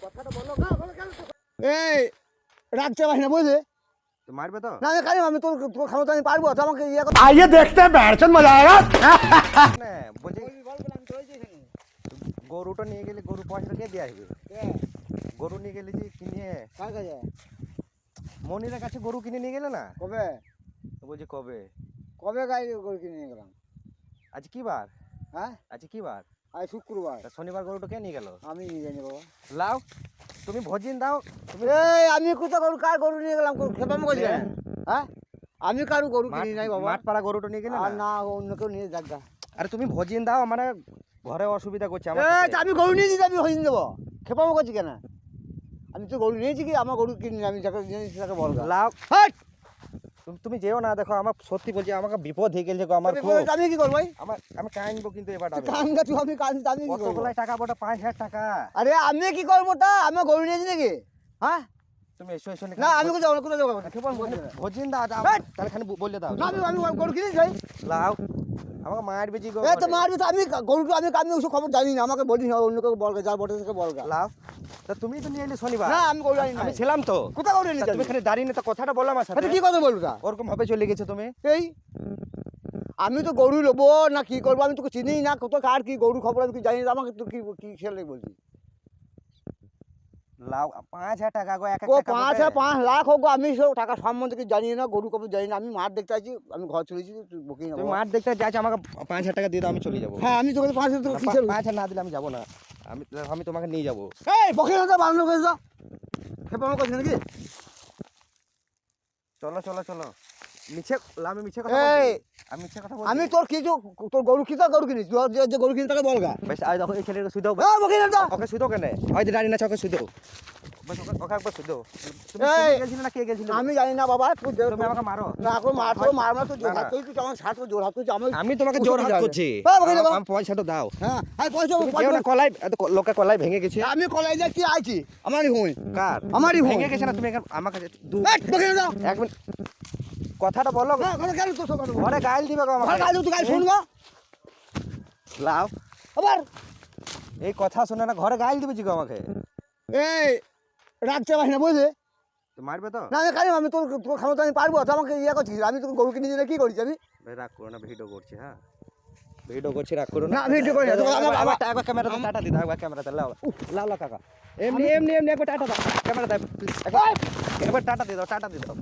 কথাটা বলো। এই রাখতে পারি না বুঝলি? মারবে তো না আমি খালি আমি তোর তোর ক্ষমতা আমি পারবো তো আমাকে ইয়ে आइए देखते हैं बैठचंद मजा आएगा। না বলছি গরুটা নিয়ে গেলে গরু পয়সা কে দিয়ে আসবে? গরু নিয়ে গেলে যে কিনে কার কাছে মনিরের কাছে গরু কিনে নিয়ে গেলে না? কবে তো বলছি কবে? কবে গাড়ি করে কিনে নিয়ে গেলাম? আজ কি বার? হ্যাঁ আজ কি বার? আজ শুক্রবার। তা শনিবার গরুটা কে নিয়ে গেল? আমি নিয়ে জানি বাবা। লাও তুমি ভজিন দাও। এই আমি কোথা গরু কার গরু নিয়ে গেলাম খেপাম করছি হ্যাঁ আমি কারু গরু কিনি নাই বাবা। মাঠ পাড়া গরুটা নিয়ে গেলে আর না? না অন্য কেউ নিয়ে যাক গা। আরে তুমি ভজিন দাও মানে ঘরে অসুবিধা করছে আমার এই সাথে। আমি গরু নিয়েছি আমি হইন দেবো খেপাম করছি কেন? আমি তো গরু নিয়েছি কি আমার গরু কিনি আমি যাকে নিয়েছি তাকে বল লাও হাট তুমি যেও না, দেখো আমার সত্যি বলছি আমাকে বিপদ হয়ে গেছে গো আমার খুব। আমি কি করবো ভাই? আমি কাঁদবো কিন্তু এবার কান গাছ আমি কাঁদছি আমি কি করবো? কতগুলাই টাকা বটা 5,000 টাকা। আরে আমি কি করবো তা আমার গরু নিয়েছি নাকি হ্যাঁ? তুমি এসো এসো না আমি কোথাও কোথাও যাবো না খেপাম করছি না। ভজিন দাও দাও, হেট! তাহলে খালি বলে দাও। না আমি গরু কিনেছি ভাই। লাও আমাকে মারবে জি গো। এ তো মারবি তো আমি গরুটা আমি ওসব খবর জানি না আমাকে বলিস না অন্য কেউ বলগা যা বটে থেকে বলগা। লাও তা তুমি তো নিয়ে এলে শনিবার। না আমি গরু জানি না আমি ছিলাম তো। কোথা গরু নিয়ে তা তুমি এখানে দাঁড়িয়ে না তো কথাটা বলো আমার সাথে। আচ্ছা কি কথা বলবো তা? ওরকম ভাবে চলে গেছে তুমি। এই আমি তো গরু নেবো না কি করবো আমি তোকে চিনি না কত কার কি গরু খবর আমি কি জানি না আমাকে তো কি কি খেলে বলছি লাও 5,000 টাকা গো এক এক ও টাকা 5 লাখ হোক গো, আমি সব টাকা সম্বন্ধে কি জানি না গরু খবর জানি না আমি মাঠ দেখতে আছি আমি ঘর চলেছি বুকিং তুমি মাঠ দেখতে যাচ্ছ, আমাকে 5,000 টাকা দিয়ে দাও আমি চলে যাবো। হ্যাঁ আমি তোকে 5 টাকা কিসের 5,000 না দিলে আমি যাবো না। আমি আমি তোমাকে নিয়ে যাবো। এই বকিং না বানানো করেছ খেপানো করছিস নাকি? চলো চলো চলো মিছে আমি মিছে কথা এই, বলছি। আমি মিছে কথা বলছি। আমি তোর কিছু তোর গরু কি তোর গরু কিনিস তুই যে গরু কিনিস তাকে বলগা। বেশ আই দেখো এই ছেলেকে শুই দাও। বকিং না ওকে শুই দাও কেন? ওই যে দাঁড়িয়ে না ওকে শুই দাও। বেশ ওকে একবার শুই দাও। তুমি এই, গেছিলে না কে গেছিলে? আমি জানি না বাবা তুই তুমি আমাকে মারো। না এখন মারমা তো জোর না, না। হাত তুই আমার সাথ জোর হাত তুই আমি তোমাকে জোর হাত করছি। আমি পয়সাটা দাও। হ্যাঁ আই পয়সা তুমি যেও না, কলাই লোকে কলাই ভেঙে গেছে। আমি কলাই যা কি আইছি আমারই হই কার? আমারই হই ভেঙে গেছে না তুমি আমার কাছে বকিং না এক মিনিট কথাটা বলো। কথা কেন তো সব ঘরে গাইল দিবে গো আমাকে। ঘর কাজ তুই কাজ শুনবা লাও আবার এই কথা শুনে না ঘরে গাইল দিবে জি গো আমাকে। এই রাখতে পারি না বুঝলি? তো মারবে তো? না আমি খালি আমি তোর তোর ক্ষমতা আমি পারবো তো আমাকে ইয়ে করছিস আমি তোকে গরু কিনে দিলে কি করিস আমি? ভাই রাগ করো না, ভিডিও করছি। হ্যাঁ ভিডিও করছি, রাগ করো না। না, ভিডিও করি না, তো আমার- একবার ক্যামেরাতে টাটা দি দাও, একবার ক্যামেরাতে লাও লাও লাও কাকা। এমনি এমনি এমনি একবার টাটা দাও, ক্যামেরা দাও একবার টাটা দিয়ে দাও, টাটা দিয়ে দাও।